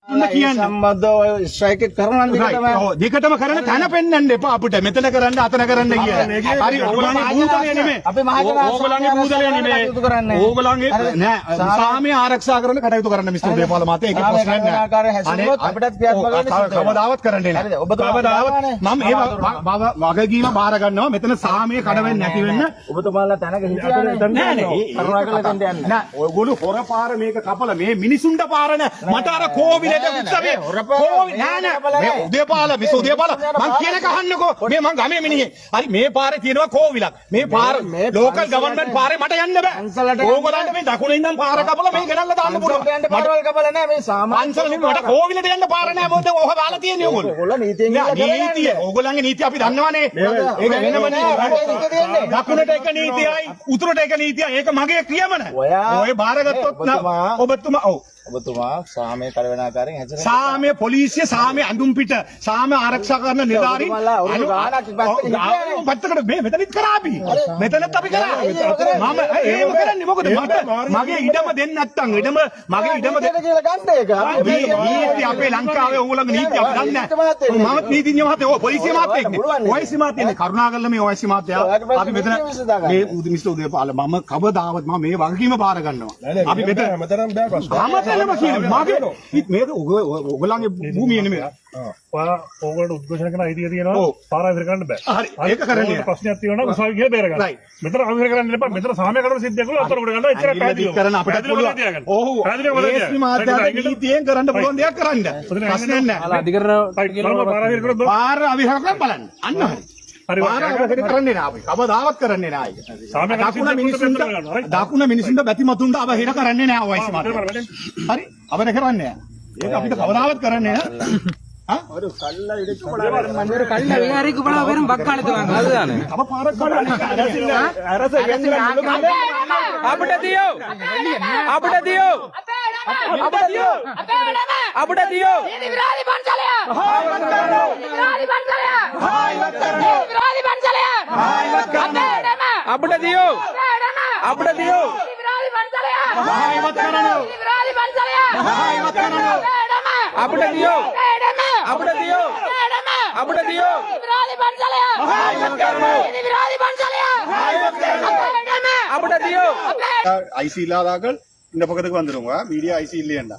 Strike කරන දිගටම කරන තැන පෙන්වන්න එපා අපිට මෙතන කරන්න අතන කරන්න කියලා. හරි ඕගොල්ලන්ගේ බූදලේ නෙමෙයි. අපි ඕගොල්ලන්ගේ බූදලේ නෙමෙයි. ඕගොල්ලන්ගේ නෑ සාමය ආරක්ෂා කරන කටයුතු කරන්න මිස්ටර් දේපාල මහත්තයා ඒක ප්‍රශ්නයක් නෑ. අපිටත් ක්‍රියාත්මක වෙන්න කවදාවත් කරන්නේ නෑ. කවදාවත් මම ඒ වගකීම බාර ගන්නවා. මෙතන සාමය කඩ වෙන්නේ නැති වෙන්න ඔබතුමාලා තැනක හිටියානේ. නෑ නෑ කරුණාකරලා දෙන්න යන්න. නෑ ඔයගොල්ලෝ හොර පාර මේක කපලා මේ මිනිසුන්ට පාර නෑ. මට අර කෝවිලට උත්සවයේ කෝවිල නෑ නෑ මේ උදේපාල මිස් උදේපාල මං කියන එක අහන්නකෝ. මේ මං ගමේ මිනිහෙක්. හරි මේ පාරේ තියෙනවා කෝවිලක්. මේ පාර ලෝකල් ගවර්න්මන්ට් පාරේ මට යන්න බෑ. ඕගොල්ලන්ට මේ දකුණේ ඉඳන් පාර කපලා මේ ගෙනල්ලා දාන්න පුළුවන්. යන්න පාරවල් කපලා නෑ මේ සාමාන්‍ය පන්සලෙන් මට කෝවිලට යන්න පාර නෑ. මොකද ඔහ දාලා තියෙන්නේ ඕගොල්ලෝ. ඕගොල්ලෝ නීතියෙන් නීතිය ඕගොල්ලන්ගේ නීතිය අපි දන්නවනේ. ඒක වෙනම නෑ. දකුණට එක නීතියයි උතුරට එක නීතියයි. ඒක මගේ ක්‍රියමන. ඔය බාරගත්තොත් ඔබතුමා ඔව් ඔබතුමා සාමය කඩවෙනාකාරයෙන් හැදෙනවා. සාමය පොලිසිය සාමය අඳුම් පිට සාමය ආරක්ෂා කරන නිලධාරීන් පැත්තකට මේ මෙතනත් කරා අපි. මෙතනත් අපි කරා. මම ඒව කරන්නේ මොකද මගේ ඉඩම දෙන්නේ නැත්තම් ඉඩම මගේ ඉඩම දෙන්න කියලා ගන්න එක. නීති අපේ ලංකාවේ ඕගොල්ලන්ගේ නීති අපි දන්නේ නැහැ. මම නීතිඥ මහත්තයා ඔය පොලිසිය මහත්තයෙක් නේ. ඔයසි මහත්තයනේ කරුණාකරලා මේ ඔයසි මහත්තයා අපි මෙතන මේ මිස්ටර් උදේපාල මම කවදාවත් මම මේ වගකීම බාර ගන්නවා. අපි මෙතන බෑ ප්‍රශ්න. මේක ඔයගොල්ලන්ගේ භූමිය නෙමෙයි. ඕගොල්ලන්ට උද්ඝෝෂණ කරන අයිතිය තියෙනවා. පාර අවිර කරන්න බෑ. හරි ඒක කරන්නේ. ප්‍රශ්නයක් තියෙනවා උසාවි ගිහලා බේර ගන්න. මෙතන අවිර කරන්න එපා. මෙතන සාමය කරන සිද්ධියක් වල අතර කොට ගන්න. එච්චර පැහැදිලිව කරන්න අපිට පුළුවන්. ඔව් ඒස්මි මාත්‍යාට නීතියෙන් කරන්න පුළුවන් දෙයක් කරන්න. ප්‍රශ්නයක් නැහැ. අධිකරණ පාර අවිර කරොත් පාර අවිර කරලා බලන්න. අන්න හරි. පාර අවිර කරන්නේ නැහැ අපි. කවදාවත් කරන්නේ නැහැ. දකුණ මිනිසුන්ට බැතිමතුන්ට අවහිර කරන්නේ නැහැ ඔයසි මාත්‍යා. හරි අවර කරන්නේ නැහැ. ඒක අපිට කවදාවත් කරන්නේ නැහැ. ஒரு கல்ல இடிச்சு போடாத ஒரு கல்ல விளையாடிக்கு போனா வெறும் பக்காலத்து வாங்க அதுதானே அப்ப அரசு අපිට දියෝ අපිට දියෝ අපිට දියෝ අපිට දියෝ නීති විරෝධී පන්සලය විරෝධී පන්සලය විරෝධී පන්සලය අපිට දියෝ අපිට දියෝ විරෝධී පන්සලය මහායිමත් කරනවා විරෝධී පන්සලය මහායිමත් කරනවා අපිට දියෝ අපිට දියෝ අපිට දියෝ විරෝධී පන්සලය මහායිමත් කරනවා විරෝධී පන්සලය மகாய்மத் කරනවා අපිට දියෝ ஐசி இல்லாதாக்கள் இந்த பக்கத்துக்கு வந்துருங்க வீடியோ ஐசி இல்லையண்டா